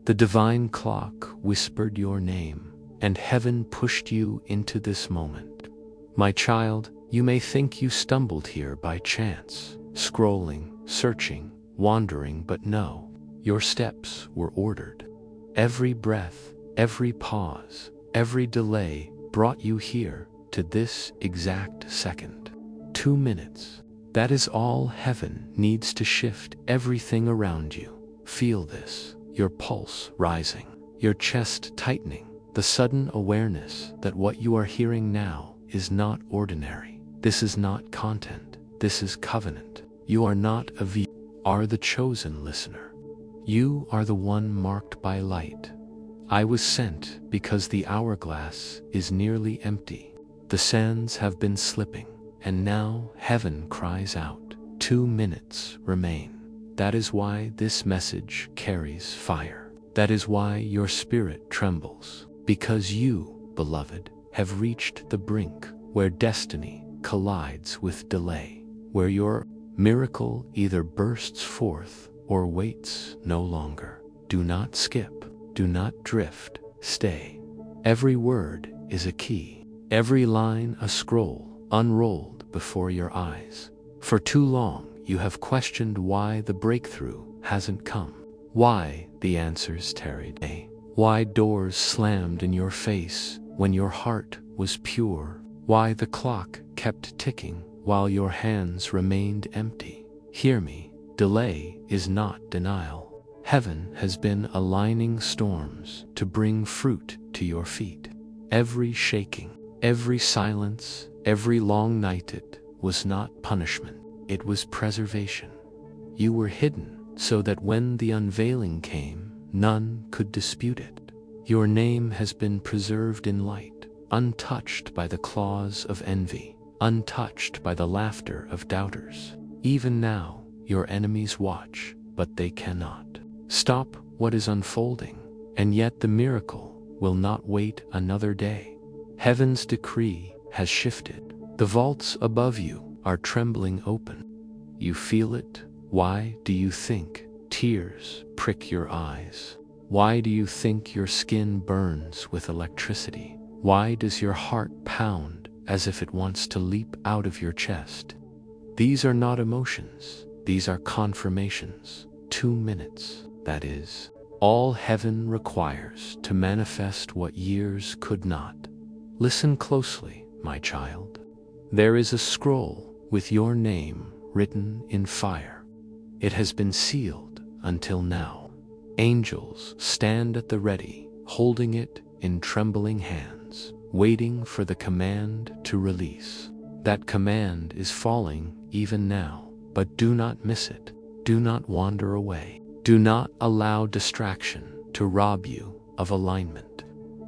The divine clock whispered your name, and heaven pushed you into this moment. My child, you may think you stumbled here by chance, scrolling, searching, wandering, but no, your steps were ordered. Every breath, every pause, every delay brought you here to this exact second. 2 minutes. That is all heaven needs to shift everything around you. Feel this, your pulse rising, your chest tightening, the sudden awareness that what you are hearing now is not ordinary. This is not content. This is covenant. You are not a viewer, you are the chosen listener. You are the one marked by light. I was sent because the hourglass is nearly empty. The sands have been slipping, and now heaven cries out. 2 minutes remain. That is why this message carries fire. That is why your spirit trembles. Because you, beloved, have reached the brink where destiny collides with delay, where your miracle either bursts forth or waits no longer. Do not skip. Do not drift. Stay. Every word is a key. Every line a scroll unrolled before your eyes. For too long you have questioned why the breakthrough hasn't come, why the answers tarried, why doors slammed in your face when your heart was pure, why the clock kept ticking while your hands remained empty. Hear me, delay is not denial. Heaven has been aligning storms to bring fruit to your feet. Every shaking, every silence, every long night, it was not punishment, it was preservation. You were hidden so that when the unveiling came, none could dispute it. Your name has been preserved in light, untouched by the claws of envy, untouched by the laughter of doubters. Even now, your enemies watch, but they cannot stop what is unfolding, and yet the miracle will not wait another day. Heaven's decree has shifted. The vaults above you are trembling open. You feel it. Why do you think tears prick your eyes? Why do you think your skin burns with electricity? Why does your heart pound as if it wants to leap out of your chest? These are not emotions. These are confirmations. 2 minutes. That is all heaven requires to manifest what years could not. Listen closely, my child. There is a scroll with your name written in fire. It has been sealed until now. Angels stand at the ready, holding it in trembling hands, waiting for the command to release. That command is falling even now, but do not miss it. Do not wander away. Do not allow distraction to rob you of alignment.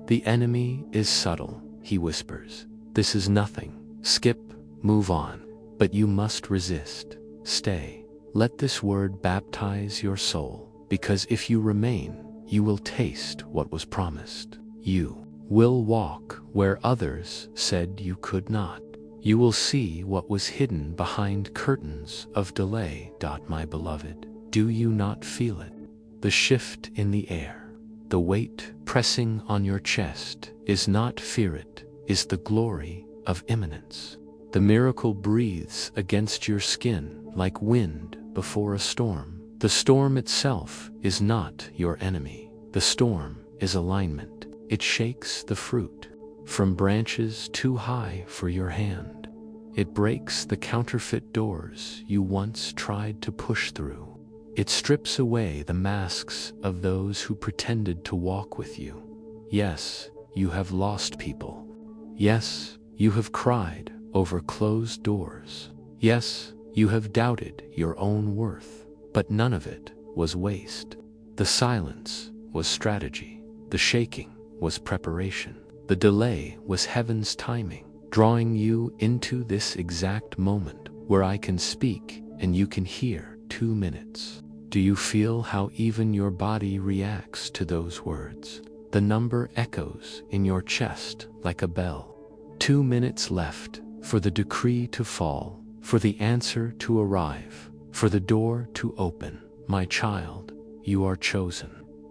The enemy is subtle, he whispers. This is nothing. Skip, move on. But you must resist. Stay. Let this word baptize your soul, because if you remain, you will taste what was promised. You will walk where others said you could not. You will see what was hidden behind curtains of delay. My beloved, do you not feel it? The shift in the air, the weight pressing on your chest is not fear, it is the glory of imminence. The miracle breathes against your skin like wind before a storm. The storm itself is not your enemy. The storm is alignment. It shakes the fruit from branches too high for your hand. It breaks the counterfeit doors you once tried to push through. It strips away the masks of those who pretended to walk with you. Yes, you have lost people. Yes, you have cried over closed doors. Yes, you have doubted your own worth, but none of it was waste. The silence was strategy. The shaking was preparation. The delay was heaven's timing, drawing you into this exact moment where I can speak and you can hear. 2 minutes. Do you feel how even your body reacts to those words? The number echoes in your chest like a bell. 2 minutes left for the decree to fall, for the answer to arrive, for the door to open. My child, you are chosen.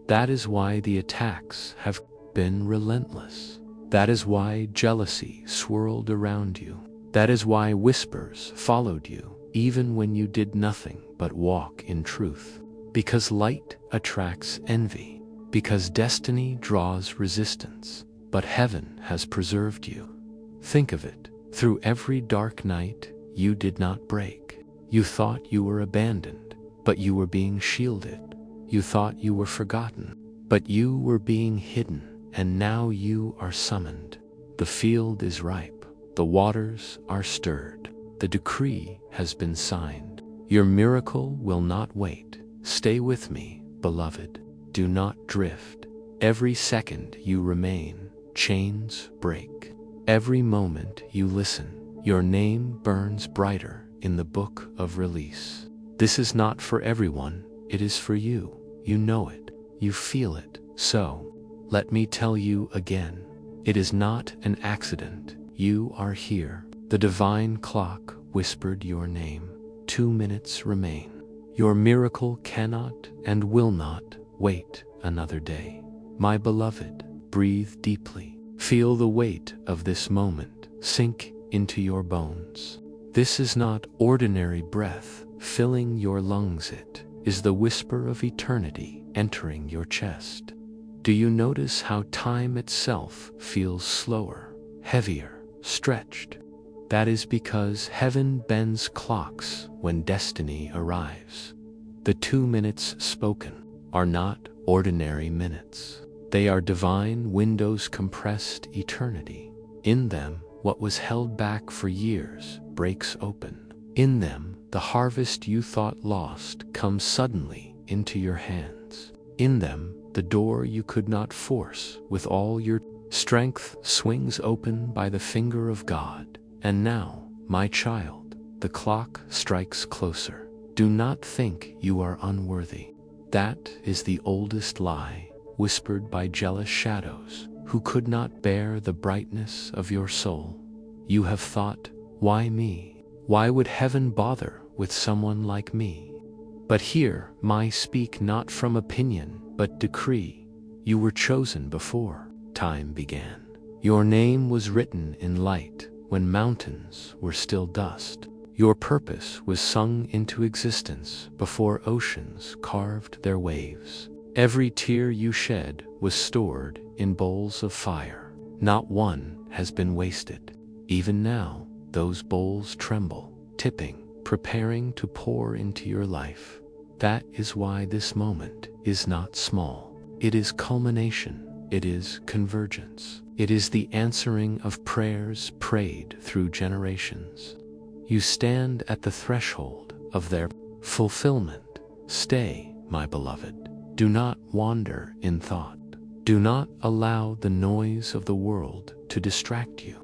That is why the attacks have been relentless. That is why jealousy swirled around you. That is why whispers followed you, even when you did nothing but walk in truth. Because light attracts envy. Because destiny draws resistance. But heaven has preserved you. Think of it. Through every dark night, you did not break. You thought you were abandoned, but you were being shielded. You thought you were forgotten, but you were being hidden, and now you are summoned. The field is ripe. The waters are stirred. The decree has been signed. Your miracle will not wait. Stay with me, beloved. Do not drift. Every second you remain, chains break. Every moment you listen, your name burns brighter in the book of release. This is not for everyone, it is for you. You know it, you feel it. So, let me tell you again, it is not an accident. You are here. The divine clock whispered your name. 2 minutes remain. Your miracle cannot and will not wait another day. My beloved, breathe deeply. Feel the weight of this moment sink into your bones. This is not ordinary breath filling your lungs. It is the whisper of eternity entering your chest. Do you notice how time itself feels slower, heavier, stretched? That is because heaven bends clocks when destiny arrives. The 2 minutes spoken are not ordinary minutes. They are divine windows compressed eternity. In them, what was held back for years breaks open. In them, the harvest you thought lost comes suddenly into your hands. In them, the door you could not force with all your strength swings open by the finger of God. And now, my child, the clock strikes closer. Do not think you are unworthy. That is the oldest lie whispered by jealous shadows who could not bear the brightness of your soul. You have thought, why me? Why would heaven bother with someone like me? But here, I speak not from opinion, but decree. You were chosen before time began. Your name was written in light when mountains were still dust. Your purpose was sung into existence before oceans carved their waves. Every tear you shed was stored in bowls of fire. Not one has been wasted. Even now, those bowls tremble, tipping, preparing to pour into your life. That is why this moment is not small. It is culmination. It is convergence. It is the answering of prayers prayed through generations. You stand at the threshold of their fulfillment. Stay, my beloved. Do not wander in thought. Do not allow the noise of the world to distract you.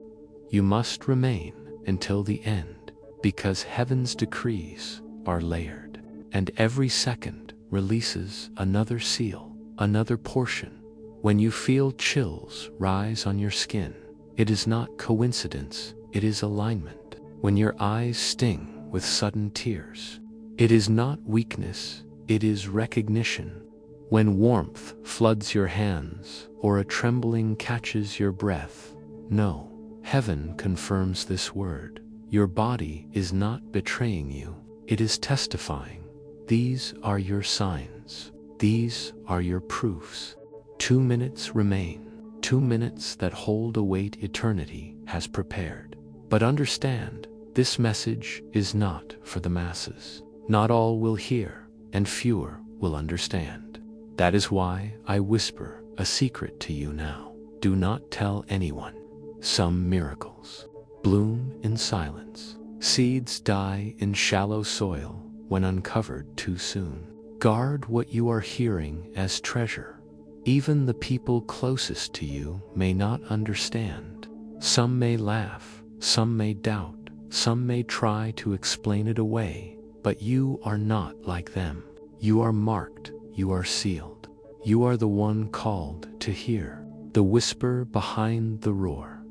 You must remain until the end, because heaven's decrees are layered, and every second releases another seal, another portion. When you feel chills rise on your skin, it is not coincidence, it is alignment. When your eyes sting with sudden tears, it is not weakness, it is recognition. When warmth floods your hands or a trembling catches your breath, know, heaven confirms this word. Your body is not betraying you, it is testifying. These are your signs. These are your proofs. 2 minutes remain. 2 minutes that hold a weight eternity has prepared. But understand, this message is not for the masses. Not all will hear, and fewer will understand. That is why I whisper a secret to you now. Do not tell anyone. Some miracles bloom in silence. Seeds die in shallow soil when uncovered too soon. Guard what you are hearing as treasure. Even the people closest to you may not understand. Some may laugh, some may doubt, some may try to explain it away, but you are not like them. You are marked. You are sealed. You are the one called to hear the whisper behind the roar.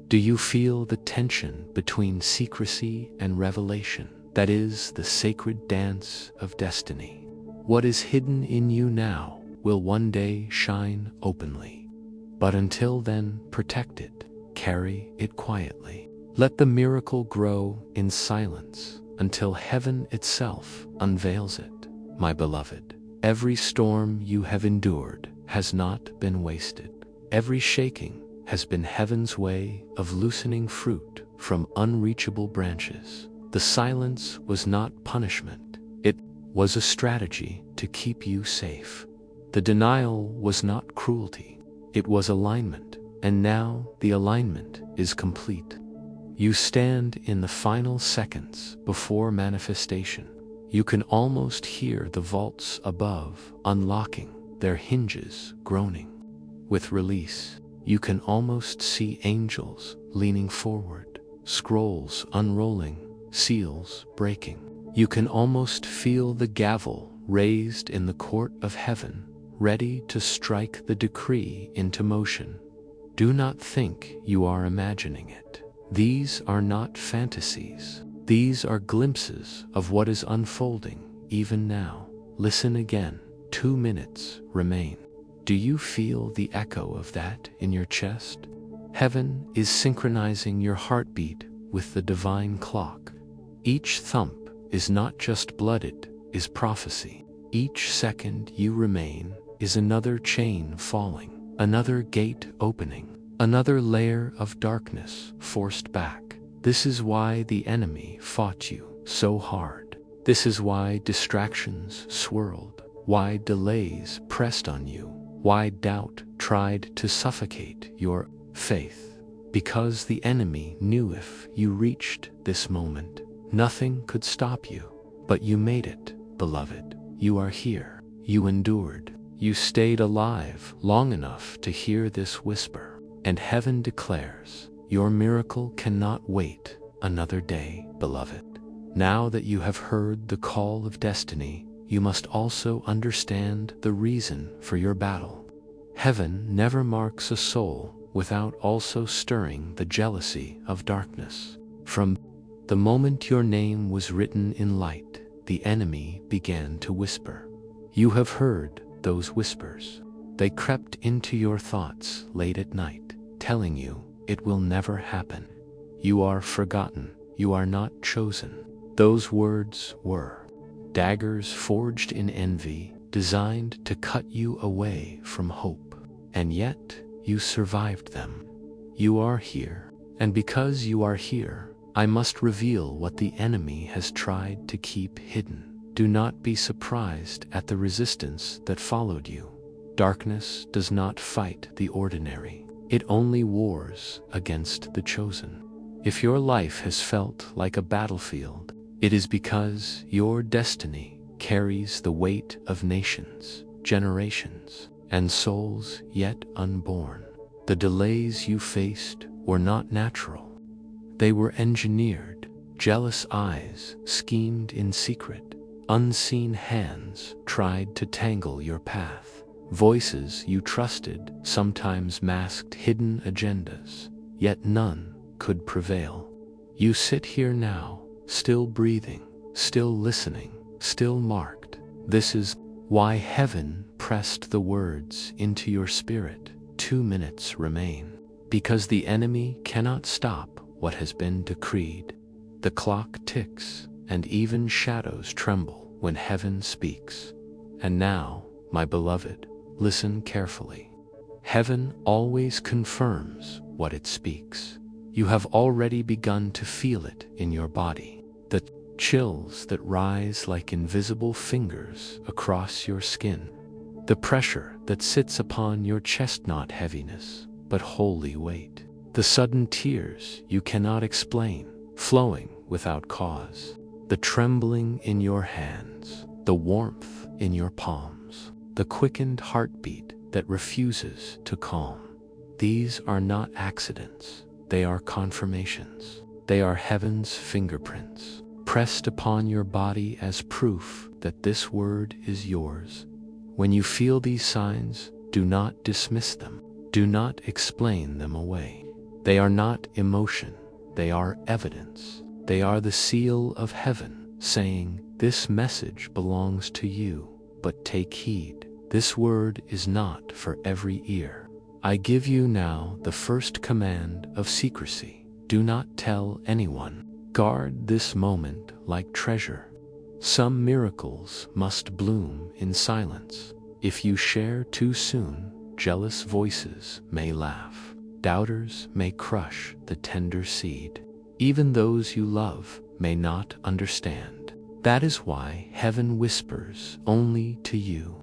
Do you feel the tension between secrecy and revelation? That is the sacred dance of destiny. What is hidden in you now will one day shine openly. But until then, protect it, carry it quietly. Let the miracle grow in silence until heaven itself unveils it. My beloved, every storm you have endured has not been wasted. Every shaking has been heaven's way of loosening fruit from unreachable branches. The silence was not punishment. It was a strategy to keep you safe. The denial was not cruelty. It was alignment. And now the alignment is complete. You stand in the final seconds before manifestation. You can almost hear the vaults above unlocking, their hinges groaning. With release, you can almost see angels leaning forward, scrolls unrolling, seals breaking. You can almost feel the gavel raised in the court of heaven, ready to strike the decree into motion. Do not think you are imagining it. These are not fantasies. These are glimpses of what is unfolding even now. Listen again. 2 minutes remain. Do you feel the echo of that in your chest? Heaven is synchronizing your heartbeat with the divine clock. Each thump is not just blood, it is prophecy. Each second you remain is another chain falling, another gate opening, another layer of darkness forced back. This is why the enemy fought you so hard. This is why distractions swirled, why delays pressed on you, why doubt tried to suffocate your faith. Because the enemy knew if you reached this moment, nothing could stop you. But you made it, beloved. You are here. You endured. You stayed alive long enough to hear this whisper. And heaven declares, your miracle cannot wait another day, beloved. Now that you have heard the call of destiny, you must also understand the reason for your battle. Heaven never marks a soul without also stirring the jealousy of darkness. From the moment your name was written in light, the enemy began to whisper. You have heard those whispers. They crept into your thoughts late at night, telling you it will never happen. You are forgotten. You are not chosen. Those words were daggers forged in envy, designed to cut you away from hope. And yet, you survived them. You are here. And because you are here, I must reveal what the enemy has tried to keep hidden. Do not be surprised at the resistance that followed you. Darkness does not fight the ordinary. It only wars against the chosen. If your life has felt like a battlefield, it is because your destiny carries the weight of nations, generations, and souls yet unborn. The delays you faced were not natural. They were engineered. Jealous eyes schemed in secret. Unseen hands tried to tangle your path. Voices you trusted sometimes masked hidden agendas, yet none could prevail. You sit here now, still breathing, still listening, still marked. This is why heaven pressed the words into your spirit. 2 minutes remain. Because the enemy cannot stop what has been decreed. The clock ticks, and even shadows tremble when heaven speaks. And now, my beloved, listen carefully. Heaven always confirms what it speaks. You have already begun to feel it in your body. The chills that rise like invisible fingers across your skin. The pressure that sits upon your chestnut heaviness, but holy weight. The sudden tears you cannot explain, flowing without cause. The trembling in your hands, the warmth in your palms, the quickened heartbeat that refuses to calm. These are not accidents. They are confirmations. They are heaven's fingerprints, pressed upon your body as proof that this word is yours. When you feel these signs, do not dismiss them. Do not explain them away. They are not emotion. They are evidence. They are the seal of heaven, saying, this message belongs to you, but take heed. This word is not for every ear. I give you now the first command of secrecy. Do not tell anyone. Guard this moment like treasure. Some miracles must bloom in silence. If you share too soon, jealous voices may laugh. Doubters may crush the tender seed. Even those you love may not understand. That is why heaven whispers only to you.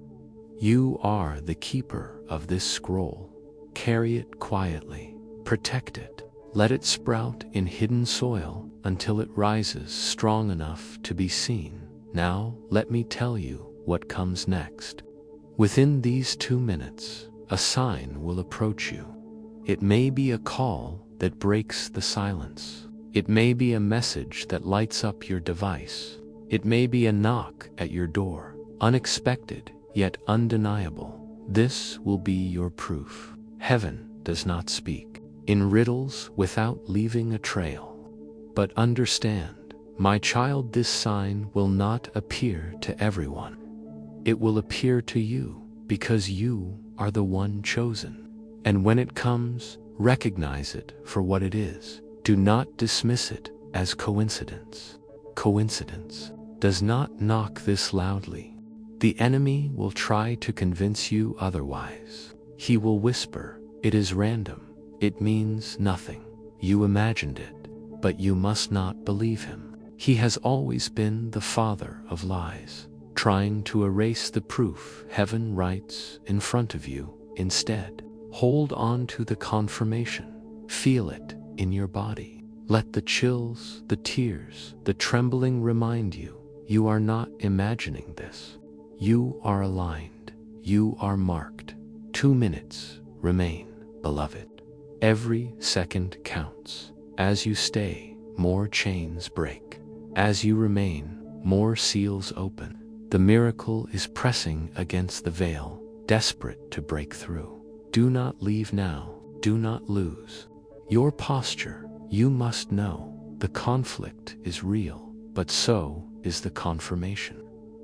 You are the keeper of this scroll. Carry it quietly. Protect it. Let it sprout in hidden soil until it rises strong enough to be seen. Now, let me tell you what comes next. Within these 2 minutes, a sign will approach you. It may be a call that breaks the silence. It may be a message that lights up your device. It may be a knock at your door, unexpected yet undeniable. This will be your proof. Heaven does not speak in riddles without leaving a trail. But understand, my child, this sign will not appear to everyone. It will appear to you because you are the one chosen. And when it comes, recognize it for what it is. Do not dismiss it as coincidence. Coincidence does not knock this loudly. The enemy will try to convince you otherwise. He will whisper, "It is random. It means nothing. You imagined it." But you must not believe him. He has always been the father of lies, trying to erase the proof heaven writes in front of you instead. Hold on to the confirmation. Feel it in your body. Let the chills, the tears, the trembling remind you, you are not imagining this. You are aligned. You are marked. 2 minutes remain, beloved. Every second counts. As you stay, more chains break. As you remain, more seals open. The miracle is pressing against the veil, desperate to break through. Do not leave now. Do not lose your posture. You must know the conflict is real, but so is the confirmation.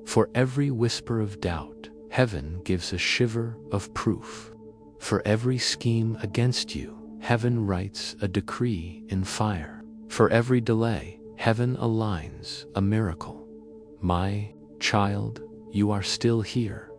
For every whisper of doubt, heaven gives a shiver of proof. For every scheme against you, heaven writes a decree in fire. For every delay, heaven aligns a miracle. My child, you are still here.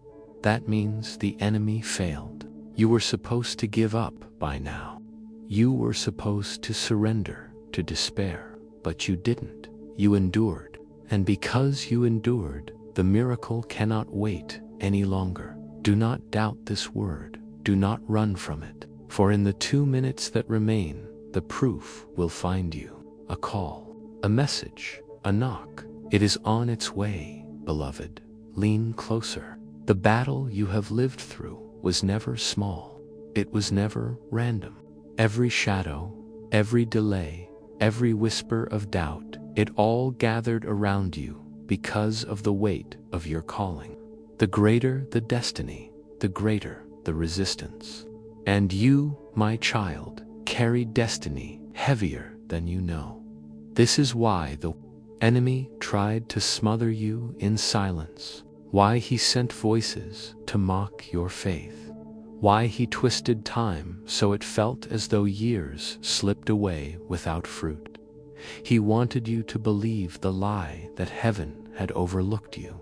That means the enemy failed. You were supposed to give up by now. You were supposed to surrender to despair, but you didn't. You endured. And because you endured, the miracle cannot wait any longer. Do not doubt this word. Do not run from it. For in the 2 minutes that remain, the proof will find you. A call, a message, a knock. It is on its way, beloved. Lean closer. The battle you have lived through was never small. It was never random. Every shadow, every delay, every whisper of doubt, it all gathered around you because of the weight of your calling. The greater the destiny, the greater the resistance. And you, my child, carry destiny heavier than you know. This is why the enemy tried to smother you in silence, why he sent voices to mock your faith, why he twisted time so it felt as though years slipped away without fruit. He wanted you to believe the lie that heaven had overlooked you.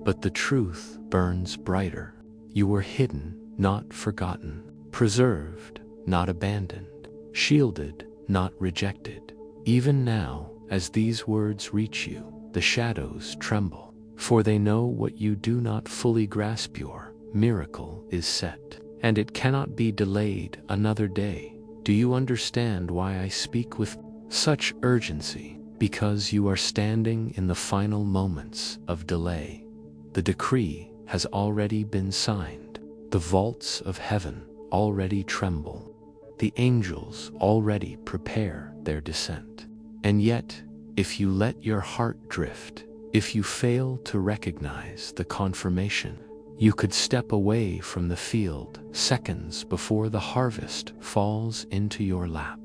But the truth burns brighter. You were hidden, not forgotten, preserved, not abandoned, shielded, not rejected. Even now, as these words reach you, the shadows tremble, for they know what you do not fully grasp. Your miracle is set, and it cannot be delayed another day. Do you understand why I speak with such urgency? Because you are standing in the final moments of delay. The decree has already been signed. The vaults of heaven already tremble. The angels already prepare their descent. And yet, if you let your heart drift, if you fail to recognize the confirmation, you could step away from the field seconds before the harvest falls into your lap.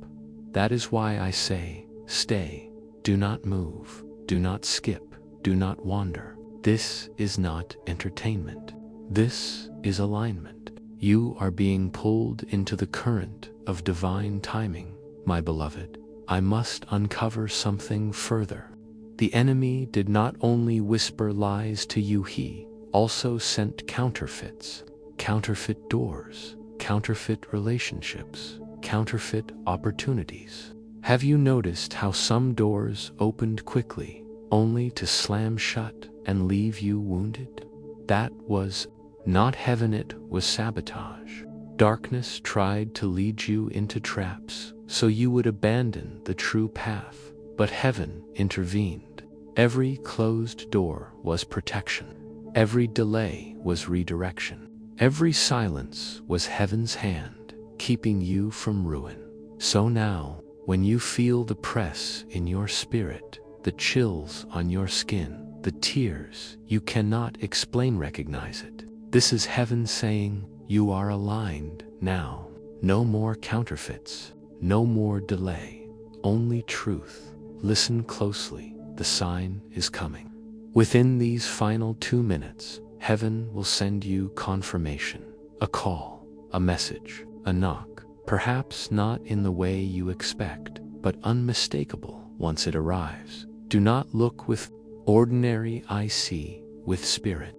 That is why I say, stay. Do not move. Do not skip. Do not wander. This is not entertainment. This is alignment. You are being pulled into the current of divine timing, my beloved. I must uncover something further. The enemy did not only whisper lies to you, he also sent counterfeits. Counterfeit doors, counterfeit relationships, counterfeit opportunities. Have you noticed how some doors opened quickly, only to slam shut and leave you wounded? That was not heaven, it was sabotage. Darkness tried to lead you into traps so you would abandon the true path, but heaven intervened. Every closed door was protection. Every delay was redirection. Every silence was heaven's hand, keeping you from ruin. So now, when you feel the press in your spirit, the chills on your skin, the tears you cannot explain, recognize it. This is heaven saying, you are aligned now. No more counterfeits, no more delay, only truth. Listen closely, the sign is coming. Within these final 2 minutes, heaven will send you confirmation, a call, a message, a knock, perhaps not in the way you expect, but unmistakable once it arrives. Do not look with ordinary eye, see with spirit.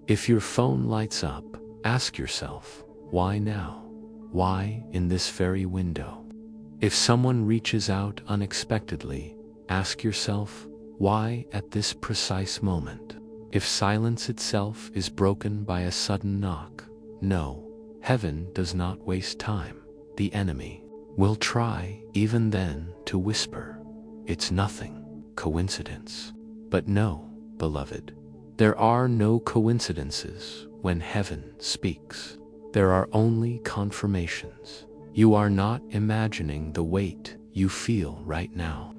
If your phone lights up, ask yourself, why now? Why in this very window? If someone reaches out unexpectedly, ask yourself, why at this precise moment? If silence itself is broken by a sudden knock, know, heaven does not waste time. The enemy will try even then to whisper, it's nothing, coincidence. But no, beloved, there are no coincidences when heaven speaks. There are only confirmations. You are not imagining the weight you feel right now.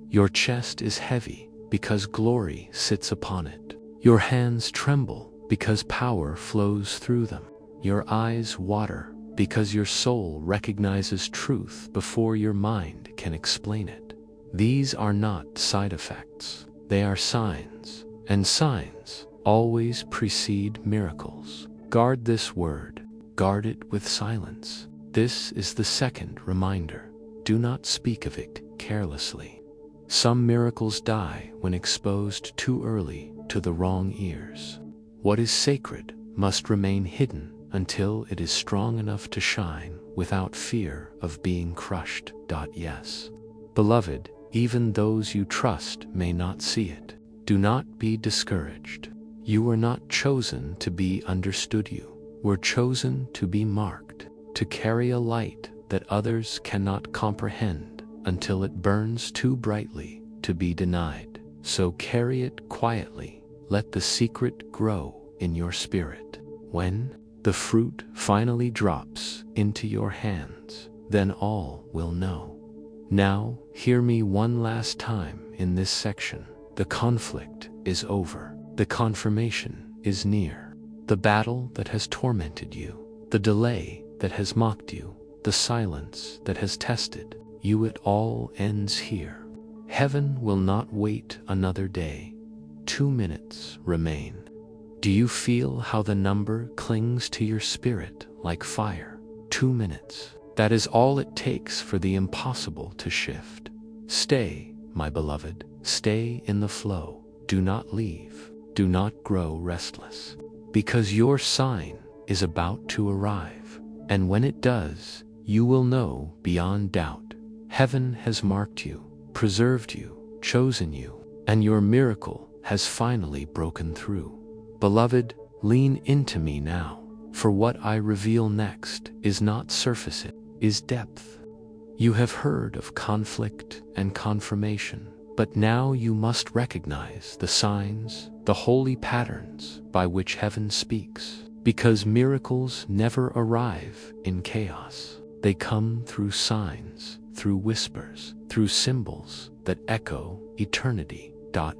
Your chest is heavy because glory sits upon it. Your hands tremble because power flows through them. Your eyes water because your soul recognizes truth before your mind can explain it. These are not side effects. They are signs, and signs always precede miracles. Guard this word. Guard it with silence. This is the second reminder. Do not speak of it carelessly. Some miracles die when exposed too early to the wrong ears. What is sacred must remain hidden until it is strong enough to shine without fear of being crushed. Yes. Beloved, even those you trust may not see it. Do not be discouraged. You were not chosen to be understood. You were chosen to be marked, to carry a light that others cannot comprehend until it burns too brightly to be denied. So carry it quietly. Let the secret grow in your spirit. When the fruit finally drops into your hands, then all will know. Now, hear me one last time in this section. The conflict is over. The confirmation is near. The battle that has tormented you, the delay that has mocked you, the silence that has tested you, it all ends here. Heaven will not wait another day. 2 minutes remain. Do you feel how the number clings to your spirit like fire? 2 minutes. That is all it takes for the impossible to shift. Stay, my beloved. Stay in the flow. Do not leave. Do not grow restless. Because your sign is about to arrive. And when it does, you will know beyond doubt. Heaven has marked you, preserved you, chosen you, and your miracle has finally broken through. Beloved, lean into me now, for what I reveal next is not surface, it is depth. You have heard of conflict and confirmation, but now you must recognize the signs, the holy patterns by which heaven speaks, because miracles never arrive in chaos. They come through signs, through whispers, through symbols that echo eternity.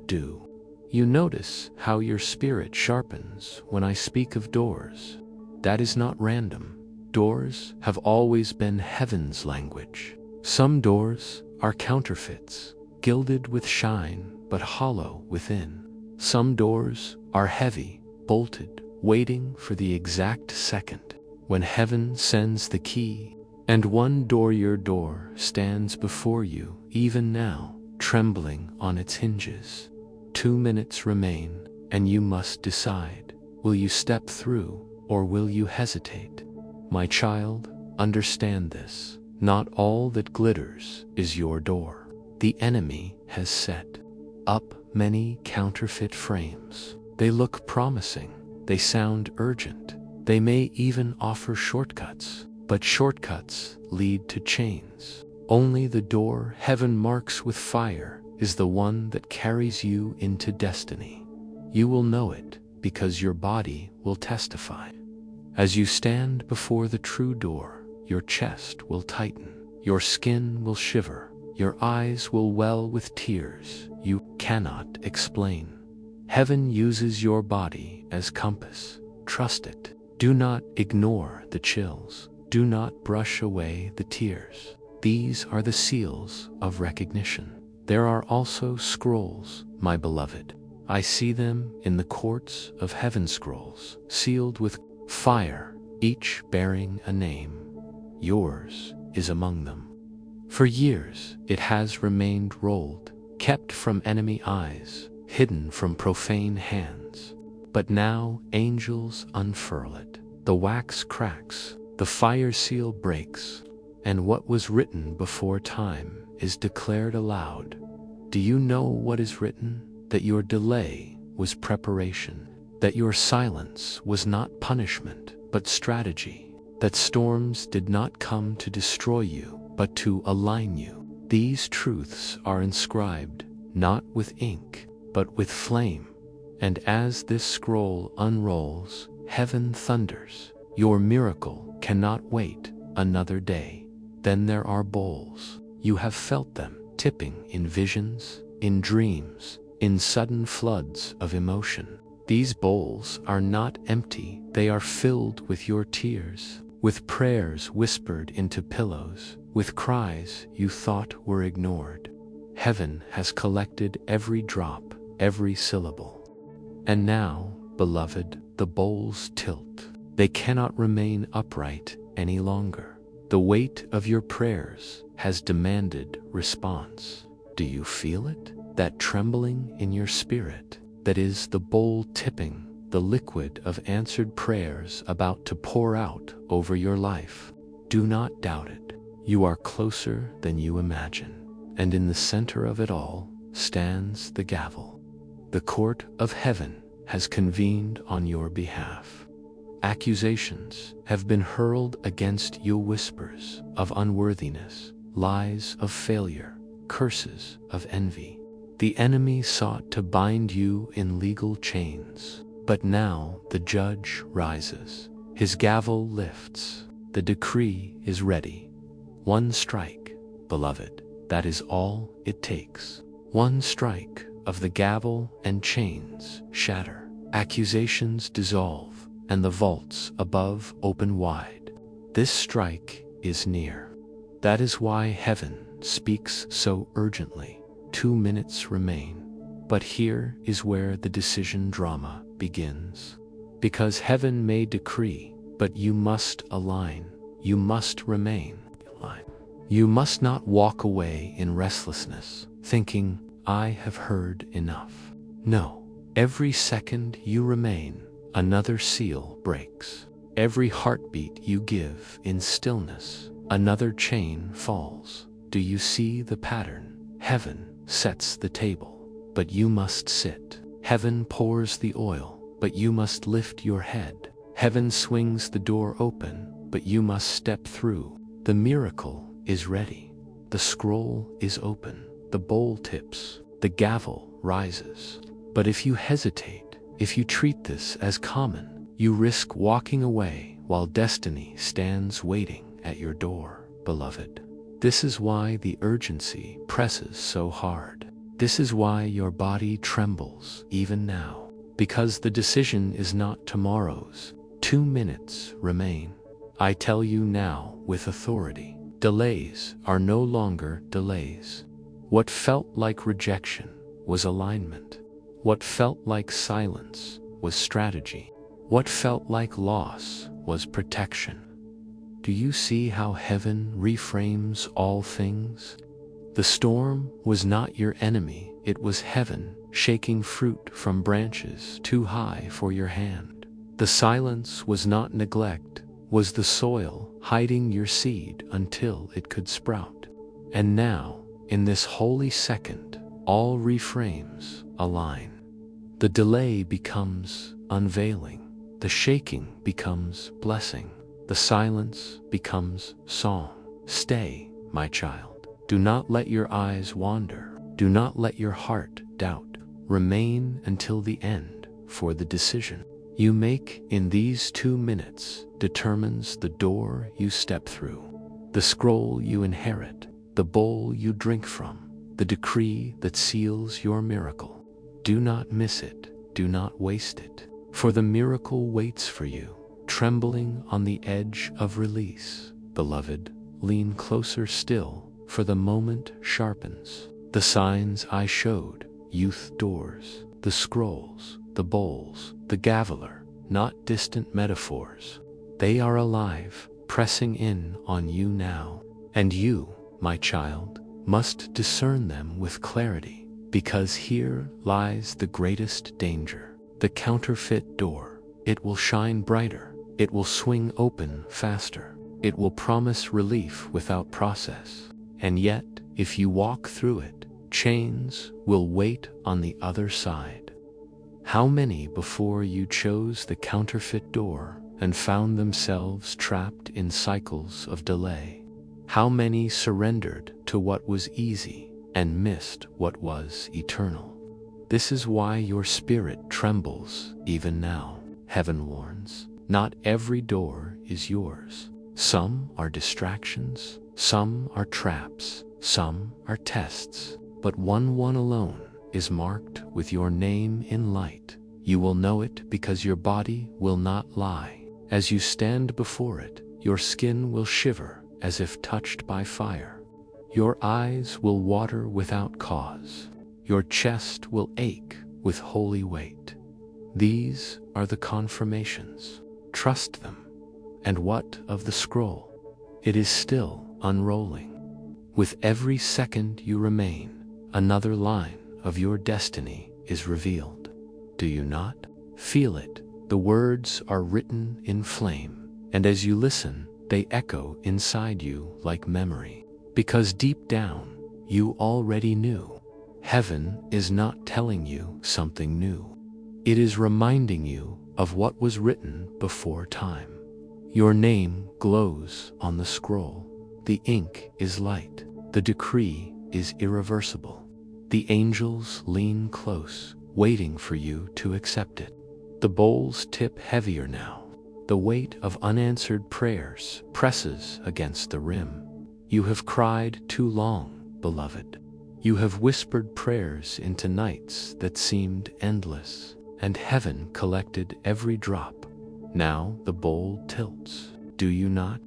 Do you notice how your spirit sharpens when I speak of doors? That is not random. Doors have always been heaven's language. Some doors are counterfeits, gilded with shine but hollow within. Some doors are heavy, bolted, waiting for the exact second when heaven sends the key, and one door, your door, stands before you even now, trembling on its hinges. 2 minutes remain, and you must decide. Will you step through, or will you hesitate? My child, understand this. Not all that glitters is your door. The enemy has set up many counterfeit frames. They look promising. They sound urgent. They may even offer shortcuts. But shortcuts lead to chains. Only the door heaven marks with fire is the one that carries you into destiny. You will know it because your body will testify. As you stand before the true door, your chest will tighten, your skin will shiver, your eyes will well with tears you cannot explain. Heaven uses your body as compass. Trust it. Do not ignore the chills. Do not brush away the tears. These are the seals of recognition. There are also scrolls, my beloved. I see them in the courts of heaven, scrolls, sealed with fire, each bearing a name. Yours is among them. For years it has remained rolled, kept from enemy eyes, hidden from profane hands. But now angels unfurl it. The wax cracks, the fire seal breaks, and what was written before time is declared aloud. Do you know what is written? That your delay was preparation, that your silence was not punishment, but strategy, that storms did not come to destroy you, but to align you. These truths are inscribed, not with ink, but with flame. And as this scroll unrolls, heaven thunders. Your miracle cannot wait another day. Then there are bowls. You have felt them tipping in visions, in dreams, in sudden floods of emotion. These bowls are not empty. They are filled with your tears, with prayers whispered into pillows, with cries you thought were ignored. Heaven has collected every drop, every syllable. And now, beloved, the bowls tilt. They cannot remain upright any longer. The weight of your prayers has demanded response. Do you feel it? That trembling in your spirit? That is the bowl tipping, the liquid of answered prayers about to pour out over your life. Do not doubt it. You are closer than you imagine. And in the center of it all stands the gavel. The court of heaven has convened on your behalf. Accusations have been hurled against you, whispers of unworthiness, lies of failure, curses of envy. The enemy sought to bind you in legal chains, but now the judge rises. His gavel lifts. The decree is ready. One strike, beloved, that is all it takes. One strike of the gavel and chains shatter. Accusations dissolve, and the vaults above open wide. This strike is near. That is why heaven speaks so urgently. 2 minutes remain. But here is where the decision drama begins. Because heaven may decree, but you must align. You must remain aligned. You must not walk away in restlessness, thinking, I have heard enough. No. Every second you remain, another seal breaks. Every heartbeat you give in stillness, another chain falls. Do you see the pattern? Heaven sets the table, but you must sit. Heaven pours the oil, but you must lift your head. Heaven swings the door open, but you must step through. The miracle is ready. The scroll is open. The bowl tips. The gavel rises. But if you hesitate, if you treat this as common, you risk walking away while destiny stands waiting at your door, beloved. This is why the urgency presses so hard. This is why your body trembles even now. Because the decision is not tomorrow's. 2 minutes remain. I tell you now with authority, delays are no longer delays. What felt like rejection was alignment. What felt like silence was strategy. What felt like loss was protection. Do you see how heaven reframes all things? The storm was not your enemy, it was heaven shaking fruit from branches too high for your hand. The silence was not neglect, was the soil hiding your seed until it could sprout. And now, in this holy second, all reframes align. The delay becomes unveiling, the shaking becomes blessing, the silence becomes song. Stay, my child. Do not let your eyes wander. Do not let your heart doubt. Remain until the end, for the decision you make in these 2 minutes determines the door you step through, the scroll you inherit, the bowl you drink from, the decree that seals your miracle. Do not miss it. Do not waste it, for the miracle waits for you, trembling on the edge of release. Beloved, lean closer still, for the moment sharpens. The signs I showed, youth doors, the scrolls, the bowls, the gaveler, not distant metaphors. They are alive, pressing in on you now. And you, my child, must discern them with clarity, because here lies the greatest danger. The counterfeit door. It will shine brighter. It will swing open faster. It will promise relief without process. And yet, if you walk through it, chains will wait on the other side. How many before you chose the counterfeit door and found themselves trapped in cycles of delay? How many surrendered to what was easy and missed what was eternal? This is why your spirit trembles even now. Heaven warns, not every door is yours. Some are distractions, some are traps, some are tests, but one alone is marked with your name in light. You will know it because your body will not lie. As you stand before it, your skin will shiver as if touched by fire. Your eyes will water without cause. Your chest will ache with holy weight. These are the confirmations. Trust them. And what of the scroll? It is still unrolling. With every second you remain, another line of your destiny is revealed. Do you not feel it? The words are written in flame, and as you listen, they echo inside you like memory. Because deep down, you already knew. Heaven is not telling you something new. It is reminding you of what was written before time. Your name glows on the scroll. The ink is light. The decree is irreversible. The angels lean close, waiting for you to accept it. The bowls tip heavier now. The weight of unanswered prayers presses against the rim. You have cried too long, beloved. You have whispered prayers into nights that seemed endless, and heaven collected every drop. Now the bowl tilts. Do you not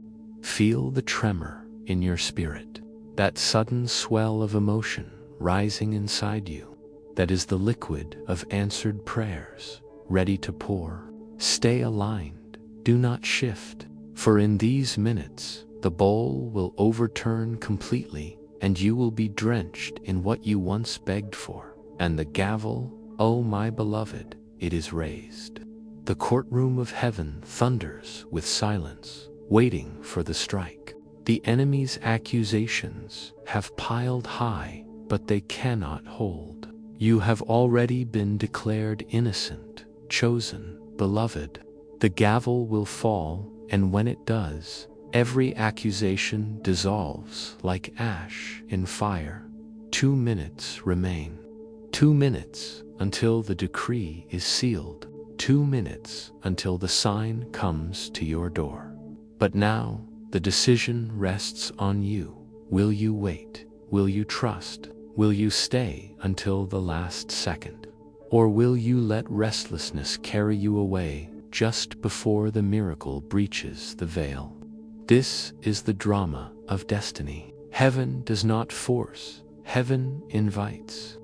feel the tremor in your spirit? That sudden swell of emotion rising inside you. That is the liquid of answered prayers, ready to pour. Stay aligned. Do not shift. For in these minutes, the bowl will overturn completely, and you will be drenched in what you once begged for. And the gavel, oh my beloved, it is raised. The courtroom of heaven thunders with silence, waiting for the strike. The enemy's accusations have piled high, but they cannot hold. You have already been declared innocent, chosen, beloved. The gavel will fall, and when it does, every accusation dissolves like ash in fire. 2 minutes remain. 2 minutes until the decree is sealed. 2 minutes until the sign comes to your door. But now, the decision rests on you. Will you wait? Will you trust? Will you stay until the last second? Or will you let restlessness carry you away just before the miracle breaches the veil? This is the drama of destiny. Heaven does not force, heaven invites.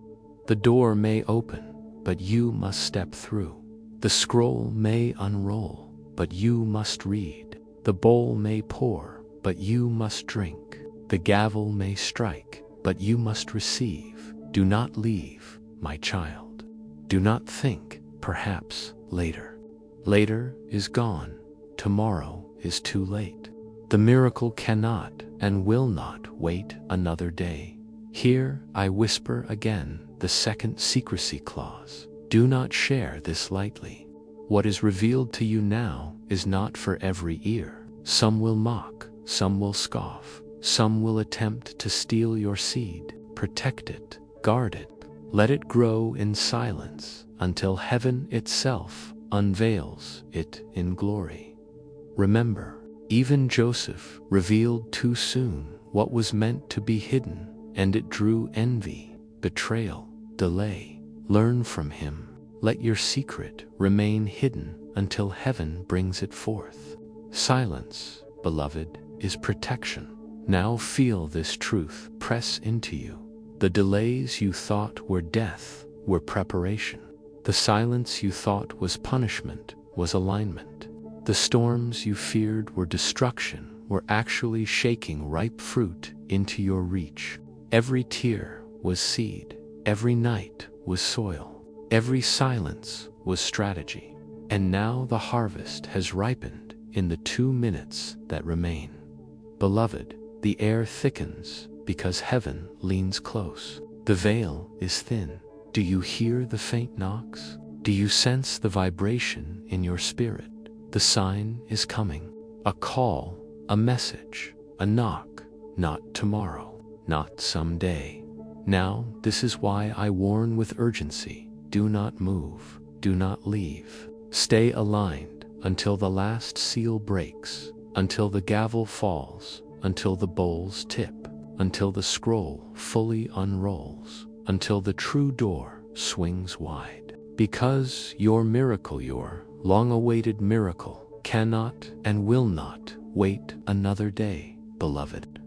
The door may open, but you must step through. The scroll may unroll, but you must read. The bowl may pour, but you must drink. The gavel may strike, but you must receive. Do not leave, my child. Do not think, perhaps, later. Later is gone. Tomorrow is too late. The miracle cannot and will not wait another day. Here I whisper again the second secrecy clause. Do not share this lightly. What is revealed to you now is not for every ear. Some will mock, some will scoff, some will attempt to steal your seed. Protect it, guard it, let it grow in silence until heaven itself unveils it in glory. Remember, even Joseph revealed too soon what was meant to be hidden, and it drew envy, betrayal, delay. Learn from him. Let your secret remain hidden until heaven brings it forth. Silence, beloved, is protection. Now feel this truth press into you. The delays you thought were death were preparation. The silence you thought was punishment was alignment. The storms you feared were destruction were actually shaking ripe fruit into your reach. Every tear was seed. Every night was soil. Every silence was strategy. And now the harvest has ripened in the 2 minutes that remain. Beloved, the air thickens because heaven leans close. The veil is thin. Do you hear the faint knocks? Do you sense the vibration in your spirit? The sign is coming. A call, a message, a knock. Not tomorrow, not someday. Now, this is why I warn with urgency. Do not move. Do not leave. Stay aligned until the last seal breaks, until the gavel falls, until the bowls tip, until the scroll fully unrolls, until the true door swings wide. Because your miracle, your long-awaited miracle, cannot and will not wait another day, beloved.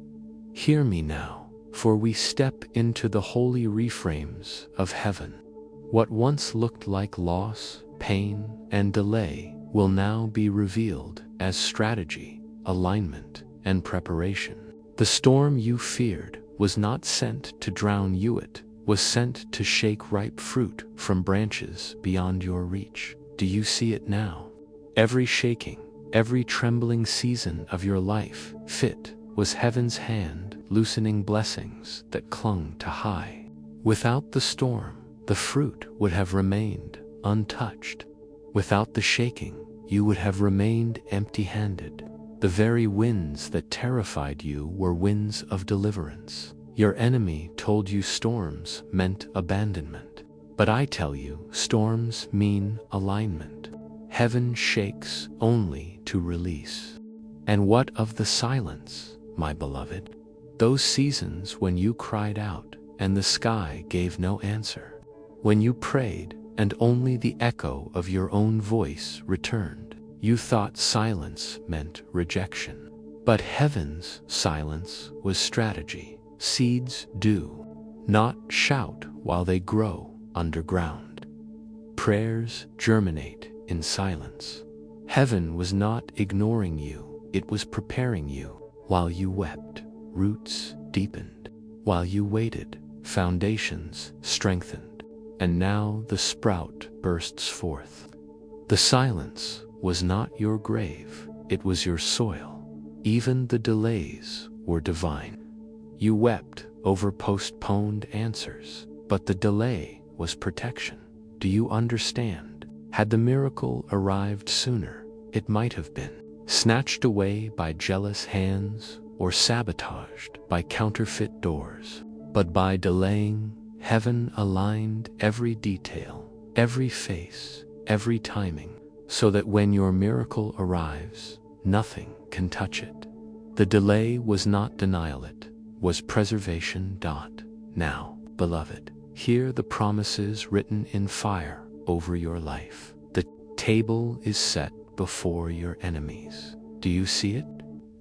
Hear me now, for we step into the holy reframes of heaven. What once looked like loss, pain, and delay will now be revealed as strategy, alignment, and preparation. The storm you feared was not sent to drown you, it was sent to shake ripe fruit from branches beyond your reach. Do you see it now? Every shaking, every trembling season of your life was heaven's hand loosening blessings that clung to high. Without the storm, the fruit would have remained untouched. Without the shaking, you would have remained empty-handed. The very winds that terrified you were winds of deliverance. Your enemy told you storms meant abandonment. But I tell you, storms mean alignment. Heaven shakes only to release. And what of the silence, my beloved? Those seasons when you cried out and the sky gave no answer. When you prayed and only the echo of your own voice returned. You thought silence meant rejection. But heaven's silence was strategy. Seeds do not shout while they grow underground. Prayers germinate in silence. Heaven was not ignoring you, it was preparing you. While you wept, roots deepened. While you waited, foundations strengthened. And now the sprout bursts forth. The silence was not your grave, it was your soil. Even the delays were divine. You wept over postponed answers, but the delay was protection. Do you understand? Had the miracle arrived sooner, it might have been snatched away by jealous hands or sabotaged by counterfeit doors. But by delaying, heaven aligned every detail, every face, every timing, so that when your miracle arrives, nothing can touch it. The delay was not denial, it was preservation. Now, beloved, hear the promises written in fire over your life. The table is set before your enemies. Do you see it?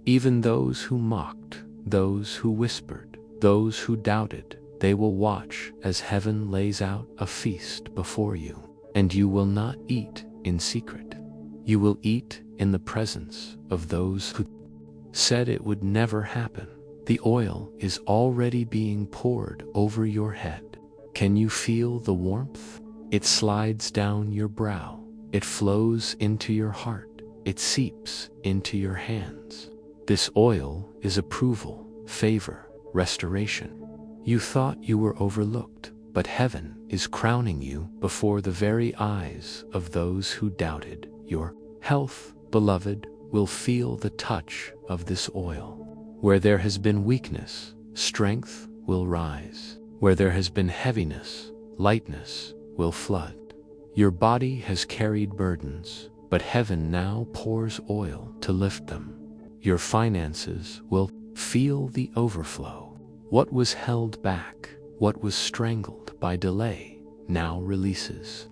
Even those who mocked, those who whispered, those who doubted, they will watch as heaven lays out a feast before you, and you will not eat in secret. You will eat in the presence of those who said it would never happen. The oil is already being poured over your head. Can you feel the warmth? It slides down your brow. It flows into your heart. It seeps into your hands. This oil is approval, favor, restoration. You thought you were overlooked, but heaven is crowning you before the very eyes of those who doubted. Your health, beloved, will feel the touch of this oil. Where there has been weakness, strength will rise. Where there has been heaviness, lightness will flood. Your body has carried burdens, but heaven now pours oil to lift them. Your finances will feel the overflow. What was held back, what was strangled by delay, now releases.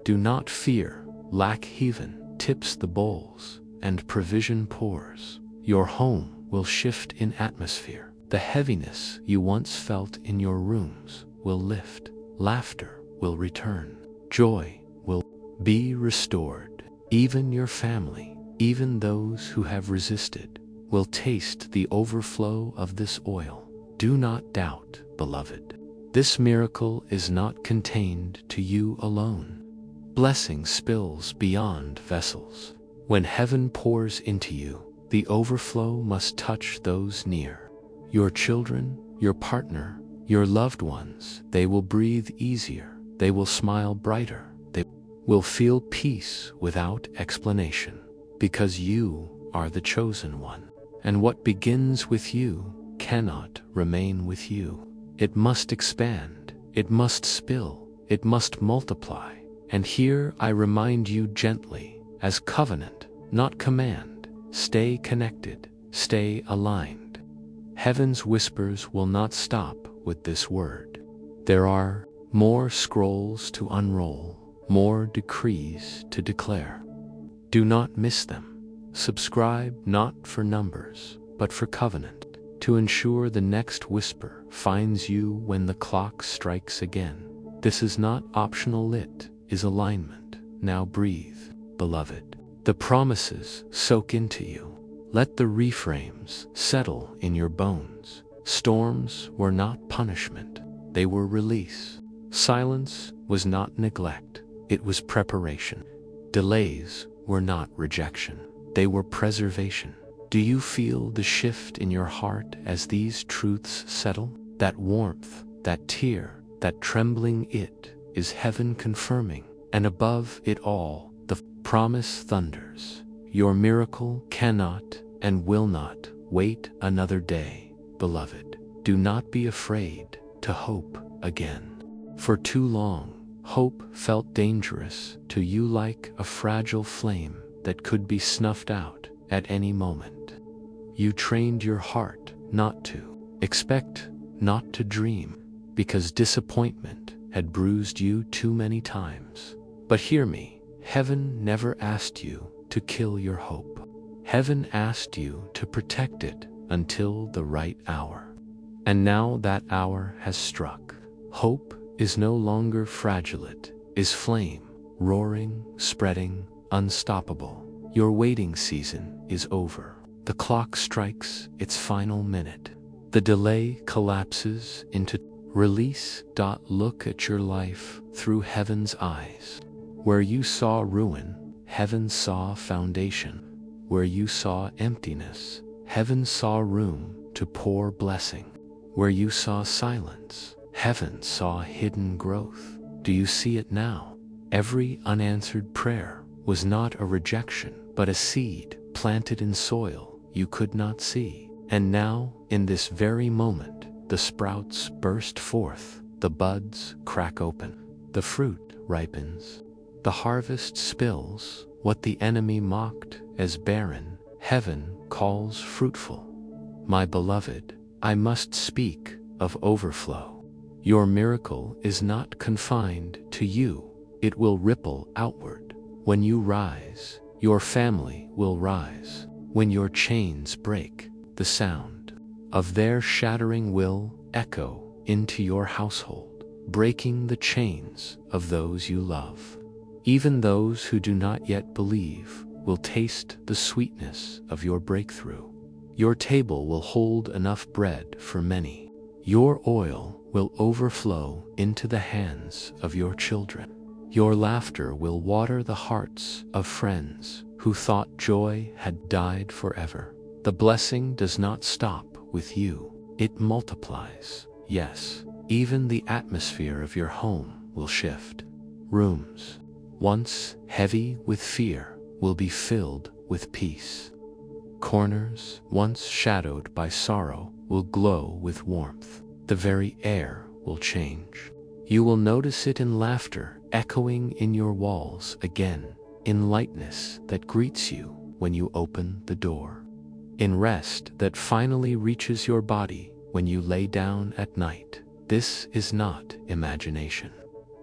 Do not fear. Lack heaven tips the bowls, and provision pours. Your home will shift in atmosphere. The heaviness you once felt in your rooms will lift. Laughter will return. Joy will be restored. Even your family, even those who have resisted, will taste the overflow of this oil. Do not doubt, beloved. This miracle is not contained to you alone. Blessing spills beyond vessels. When heaven pours into you, the overflow must touch those near. Your children, your partner, your loved ones, they will breathe easier. They will smile brighter. They will feel peace without explanation, because you are the chosen one. And what begins with you cannot remain with you. It must expand. It must spill. It must multiply. And here I remind you gently, as covenant, not command, stay connected, stay aligned. Heaven's whispers will not stop with this word. There are more scrolls to unroll, more decrees to declare. Do not miss them. Subscribe not for numbers, but for covenant, to ensure the next whisper finds you when the clock strikes again. This is not optional, it is alignment. Now breathe, beloved. The promises soak into you. Let the reframes settle in your bones. Storms were not punishment, they were release. Silence was not neglect, it was preparation. Delays were not rejection, they were preservation. Do you feel the shift in your heart as these truths settle? That warmth, that tear, that trembling, it is heaven confirming. And above it all, the promise thunders. Your miracle cannot and will not wait another day, beloved. Do not be afraid to hope again. For too long, hope felt dangerous to you, like a fragile flame that could be snuffed out at any moment. You trained your heart not to expect, not to dream, because disappointment had bruised you too many times. But hear me, heaven never asked you to kill your hope. Heaven asked you to protect it until the right hour. And now that hour has struck. Hope is no longer fragile, it is flame, roaring, spreading, unstoppable. Your waiting season is over. The clock strikes its final minute. The delay collapses into release. Look at your life through heaven's eyes. Where you saw ruin, heaven saw foundation. Where you saw emptiness, heaven saw room to pour blessing. Where you saw silence, heaven saw hidden growth. Do you see it now? Every unanswered prayer was not a rejection, but a seed planted in soil you could not see. And now, in this very moment, the sprouts burst forth, the buds crack open, the fruit ripens. The harvest spills. What the enemy mocked as barren, heaven calls fruitful. My beloved, I must speak of overflow. Your miracle is not confined to you. It will ripple outward. When you rise, your family will rise. When your chains break, the sound of their shattering will echo into your household, breaking the chains of those you love. Even those who do not yet believe will taste the sweetness of your breakthrough. Your table will hold enough bread for many. Your oil will overflow into the hands of your children. Your laughter will water the hearts of friends who thought joy had died forever. The blessing does not stop with you. It multiplies. Yes, even the atmosphere of your home will shift. Rooms, once heavy with fear, will be filled with peace. Corners, once shadowed by sorrow, will glow with warmth. The very air will change. You will notice it in laughter echoing in your walls again, in lightness that greets you when you open the door, in rest that finally reaches your body when you lay down at night. This is not imagination.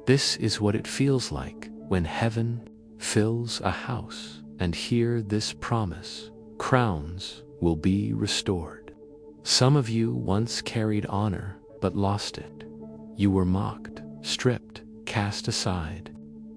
This is what it feels like when heaven fills a house. And hear this promise: crowns will be restored. Some of you once carried honor but lost it. You were mocked, stripped, cast aside.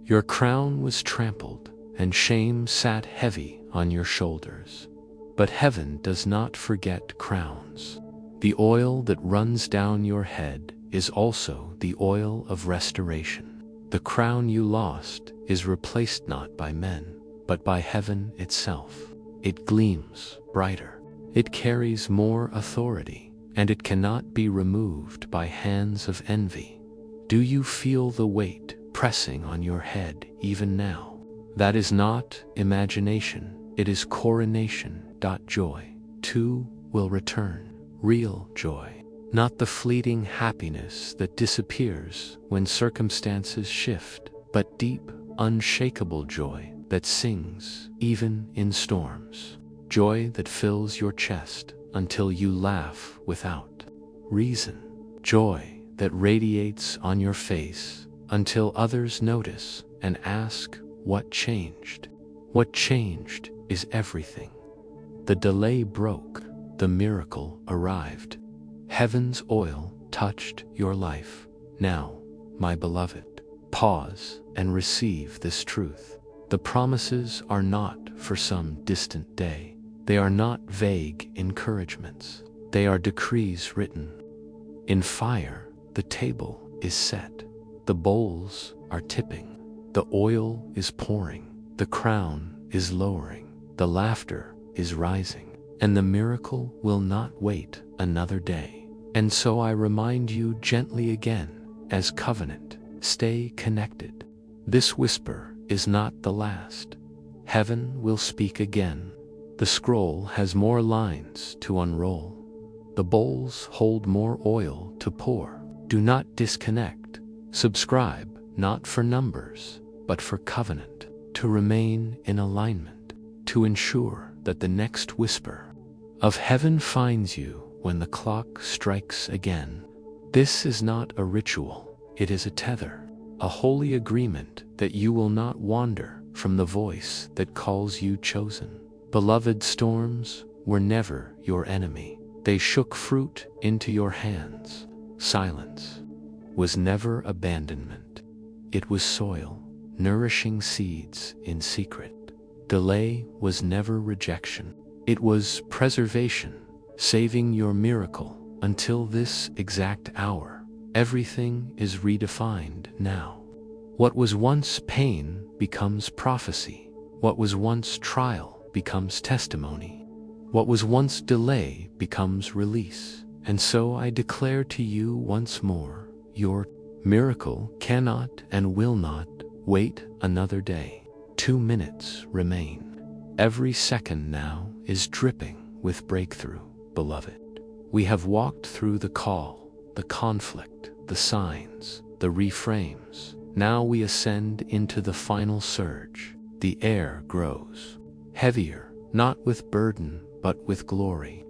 Your crown was trampled, and shame sat heavy on your shoulders. But heaven does not forget crowns. The oil that runs down your head is also the oil of restoration. The crown you lost is replaced not by men, but by heaven itself. It gleams brighter. It carries more authority, and it cannot be removed by hands of envy. Do you feel the weight pressing on your head even now? That is not imagination, it is coronation. Joy, too, will return. Real joy, not the fleeting happiness that disappears when circumstances shift, but deep, unshakable joy that sings even in storms. Joy that fills your chest until you laugh without reason. Joy that radiates on your face until others notice and ask, what changed? What changed is everything. The delay broke, the miracle arrived. Heaven's oil touched your life. Now, my beloved, pause and receive this truth. The promises are not for some distant day. They are not vague encouragements. They are decrees written. In fire, the table is set. The bowls are tipping. The oil is pouring. The crown is lowering. The laughter is rising. And the miracle will not wait another day. And so I remind you gently again, as covenant, stay connected. This whisper is not the last. Heaven will speak again. The scroll has more lines to unroll. The bowls hold more oil to pour. Do not disconnect. Subscribe, not for numbers, but for covenant, to remain in alignment, to ensure that the next whisper of heaven finds you when the clock strikes again. This is not a ritual, it is a tether, a holy agreement that you will not wander from the voice that calls you chosen. Beloved, storms were never your enemy. They shook fruit into your hands. Silence was never abandonment. It was soil, nourishing seeds in secret. Delay was never rejection. It was preservation, saving your miracle until this exact hour. Everything is redefined now. What was once pain becomes prophecy. What was once trial becomes testimony. What was once delay becomes release. And so I declare to you once more, your miracle cannot and will not wait another day. 2 minutes remain. Every second now is dripping with breakthrough, beloved. We have walked through the call, the conflict, the signs, the reframes. Now we ascend into the final surge. The air grows heavier, not with burden, but with glory.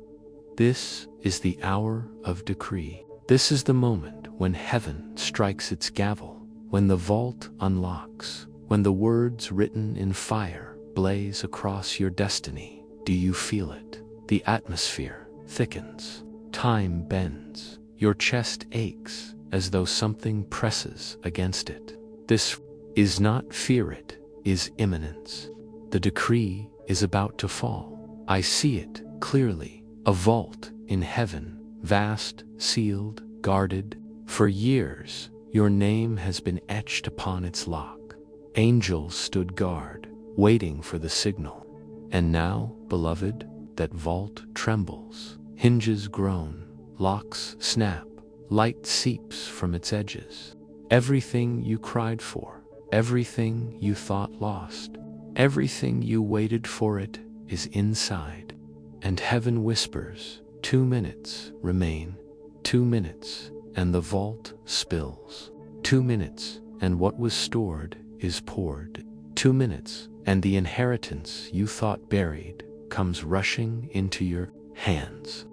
This is the hour of decree. This is the moment when heaven strikes its gavel, when the vault unlocks, when the words written in fire blaze across your destiny. Do you feel it? The atmosphere thickens. Time bends. Your chest aches as though something presses against it. This is not fear, it is imminence. The decree is about to fall. I see it clearly. A vault in heaven, vast, sealed, guarded. For years, your name has been etched upon its lock. Angels stood guard, waiting for the signal. And now, beloved, that vault trembles. Hinges groan, locks snap, light seeps from its edges. Everything you cried for, everything you thought lost, everything you waited for, it is inside. And heaven whispers, 2 minutes remain. 2 minutes, and the vault spills. 2 minutes, and what was stored is poured. 2 minutes, and the inheritance you thought buried comes rushing into your hands.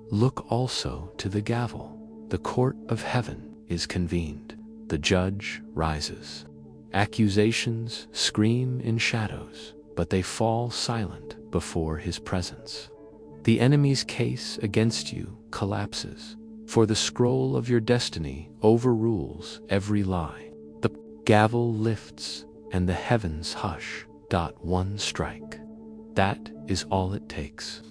Look also to the gavel. The court of heaven is convened. The judge rises. Accusations scream in shadows, but they fall silent before his presence. The enemy's case against you collapses, for the scroll of your destiny overrules every lie. The gavel lifts, and the heavens hush. 1 strike. That is all it takes.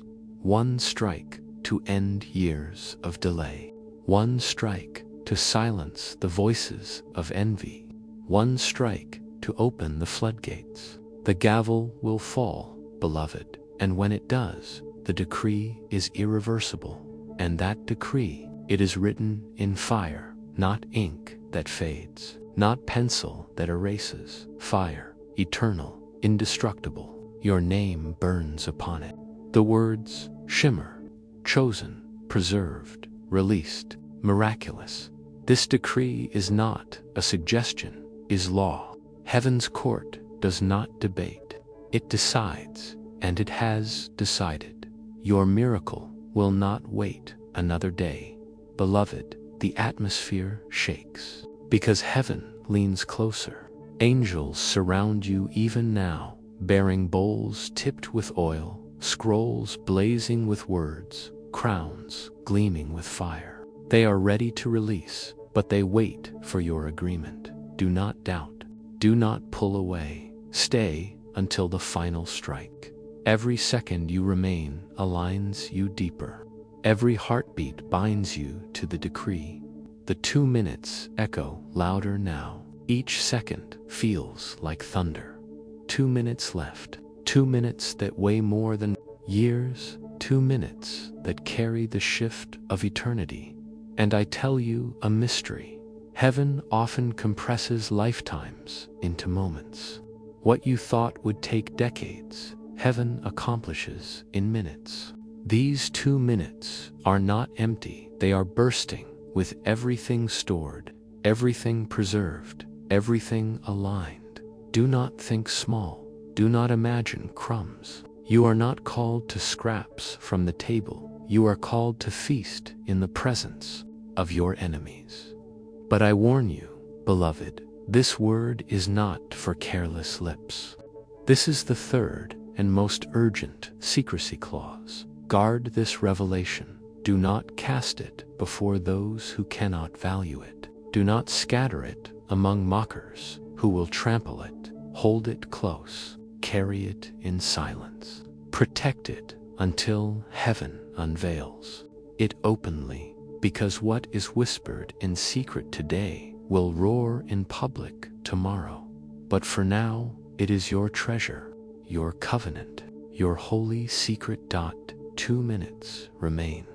1 strike to end years of delay. 1 strike to silence the voices of envy. 1 strike to open the floodgates. The gavel will fall, beloved, and when it does, the decree is irreversible. And that decree, it is written in fire, not ink that fades, not pencil that erases. Fire, eternal, indestructible. Your name burns upon it. The words shimmer, chosen, preserved, released, miraculous. This decree is not a suggestion, is law. Heaven's court does not debate. It decides, and it has decided. Your miracle will not wait another day. Beloved, the atmosphere shakes, because heaven leans closer. Angels surround you even now, bearing bowls tipped with oil, scrolls blazing with words, crowns gleaming with fire. They are ready to release, but they wait for your agreement. Do not doubt. Do not pull away. Stay until the final strike. Every second you remain aligns you deeper. Every heartbeat binds you to the decree. The 2 minutes echo louder now. Each second feels like thunder. 2 minutes left. 2 minutes that weigh more than years. 2 minutes that carry the shift of eternity. And I tell you a mystery. Heaven often compresses lifetimes into moments. What you thought would take decades, heaven accomplishes in minutes. These 2 minutes are not empty. They are bursting with everything stored, everything preserved, everything aligned. Do not think small. Do not imagine crumbs. You are not called to scraps from the table. You are called to feast in the presence of your enemies. But I warn you, beloved, this word is not for careless lips. This is the third and most urgent secrecy clause. Guard this revelation. Do not cast it before those who cannot value it. Do not scatter it among mockers who will trample it. Hold it close. Carry it in silence. Protect it until heaven unveils it openly, because what is whispered in secret today will roar in public tomorrow. But for now, it is your treasure, your covenant, your holy secret. 2 minutes remain.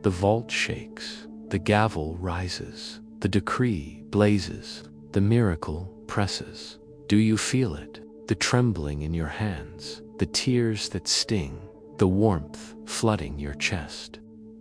The vault shakes, the gavel rises, the decree blazes, the miracle presses. Do you feel it? The trembling in your hands, the tears that sting, the warmth flooding your chest.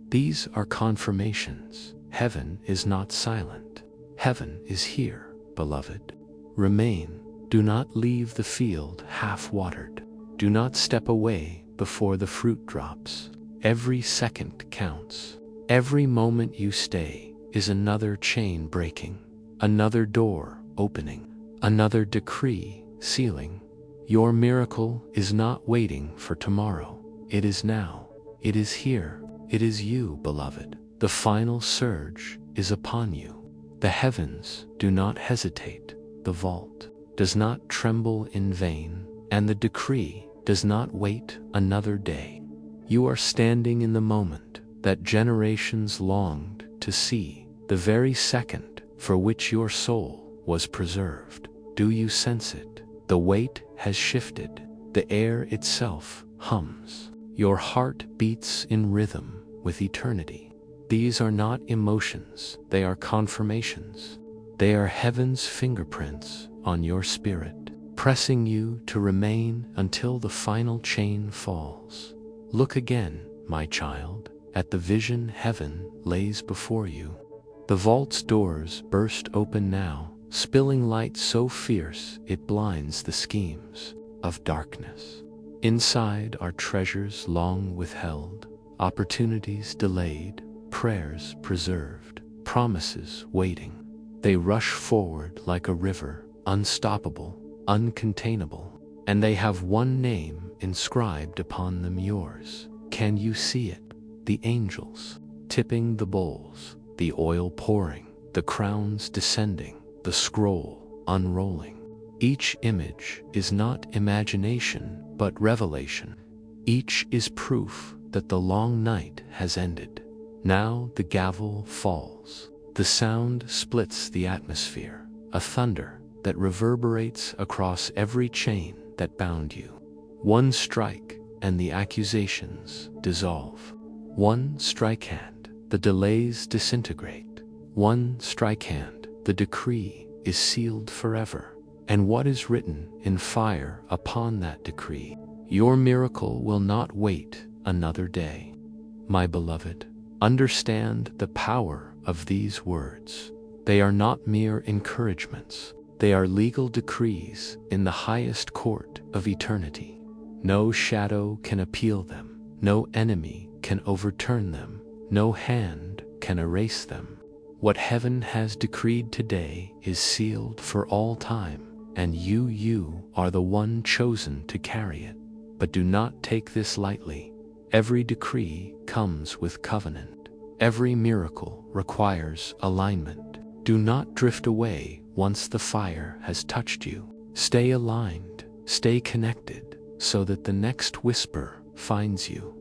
These are confirmations. Heaven is not silent. Heaven is here, beloved. Remain. Do not leave the field half-watered. Do not step away before the fruit drops. Every second counts. Every moment you stay is another chain breaking, another door opening, another decree sealing. Your miracle is not waiting for tomorrow. It is now. It is here. It is you, beloved. The final surge is upon you. The heavens do not hesitate. The vault does not tremble in vain, and the decree does not wait another day. You are standing in the moment that generations longed to see, the very second for which your soul was preserved. Do you sense it? The weight has shifted. The air itself hums. Your heart beats in rhythm with eternity. These are not emotions, they are confirmations. They are heaven's fingerprints on your spirit, pressing you to remain until the final chain falls. Look again, my child, at the vision heaven lays before you. The vault's doors burst open now, spilling light so fierce it blinds the schemes of darkness. Inside are treasures long withheld, opportunities delayed, prayers preserved, promises waiting. They rush forward like a river, unstoppable, uncontainable, and they have one name inscribed upon them: yours. Can you see it? The angels tipping the bowls, the oil pouring, the crowns descending, the scroll unrolling. Each image is not imagination, but revelation. Each is proof that the long night has ended. Now the gavel falls. The sound splits the atmosphere, a thunder that reverberates across every chain that bound you. One strike, and the accusations dissolve. One strike hand, the delays disintegrate. One strike hand, the decree is sealed forever. And what is written in fire upon that decree? Your miracle will not wait another day. My beloved, understand the power of these words. They are not mere encouragements. They are legal decrees in the highest court of eternity. No shadow can appeal them. No enemy can overturn them. No hand can erase them. What heaven has decreed today is sealed for all time, and you are the one chosen to carry it. But do not take this lightly. Every decree comes with covenant. Every miracle requires alignment. Do not drift away once the fire has touched you. Stay aligned, stay connected, so that the next whisper finds you.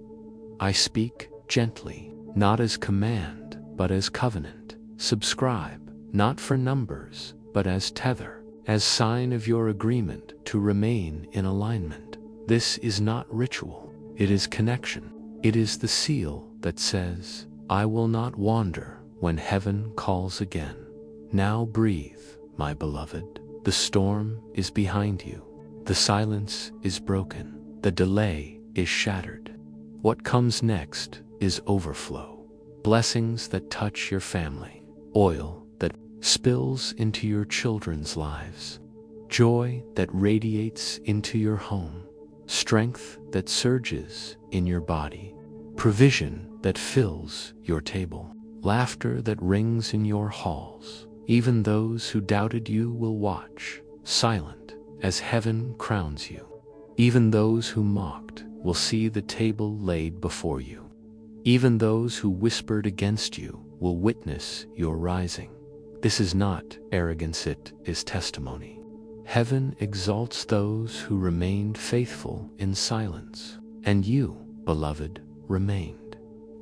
I speak gently, not as command, but as covenant. Subscribe, not for numbers, but as tether, as sign of your agreement to remain in alignment. This is not ritual, it is connection. It is the seal that says, I will not wander when heaven calls again. Now breathe, my beloved. The storm is behind you. The silence is broken. The delay is shattered. What comes next is overflow. Blessings that touch your family. Oil that spills into your children's lives. Joy that radiates into your home. Strength that surges in your body. Provision that fills your table. Laughter that rings in your halls. Even those who doubted you will watch, silent, as heaven crowns you. Even those who mocked will see the table laid before you. Even those who whispered against you will witness your rising. This is not arrogance, it is testimony. Heaven exalts those who remained faithful in silence. And you, beloved, remained.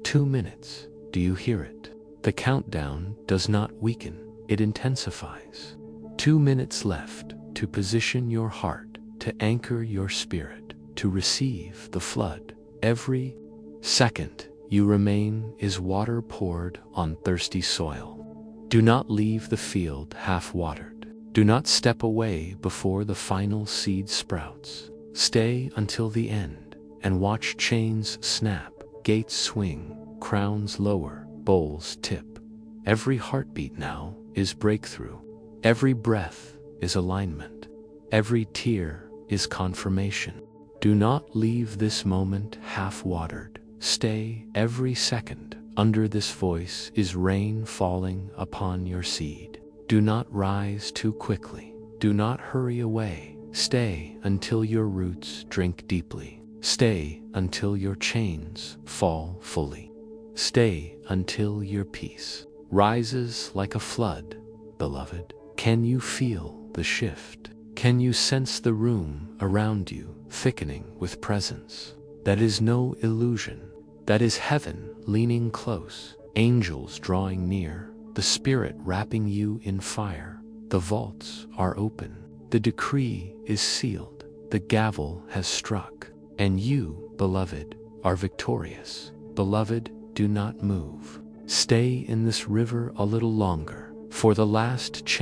2 minutes, do you hear it? The countdown does not weaken, it intensifies. 2 minutes left to position your heart, to anchor your spirit, to receive the flood. Every second you remain is water poured on thirsty soil. Do not leave the field half-watered. Do not step away before the final seed sprouts. Stay until the end and watch chains snap, gates swing, crowns lower, bowls tip. Every heartbeat now is breakthrough. Every breath is alignment. Every tear is confirmation. Do not leave this moment half-watered. Stay every second. Under this voice is rain falling upon your seed. Do not rise too quickly. Do not hurry away. Stay until your roots drink deeply. Stay until your chains fall fully. Stay until your peace rises like a flood, beloved. Can you feel the shift? Can you sense the room around you thickening with presence? That is no illusion. That is heaven leaning close, angels drawing near, the Spirit wrapping you in fire. The vaults are open. The decree is sealed. The gavel has struck. And you, beloved, are victorious. Beloved, do not move. Stay in this river a little longer, for the last change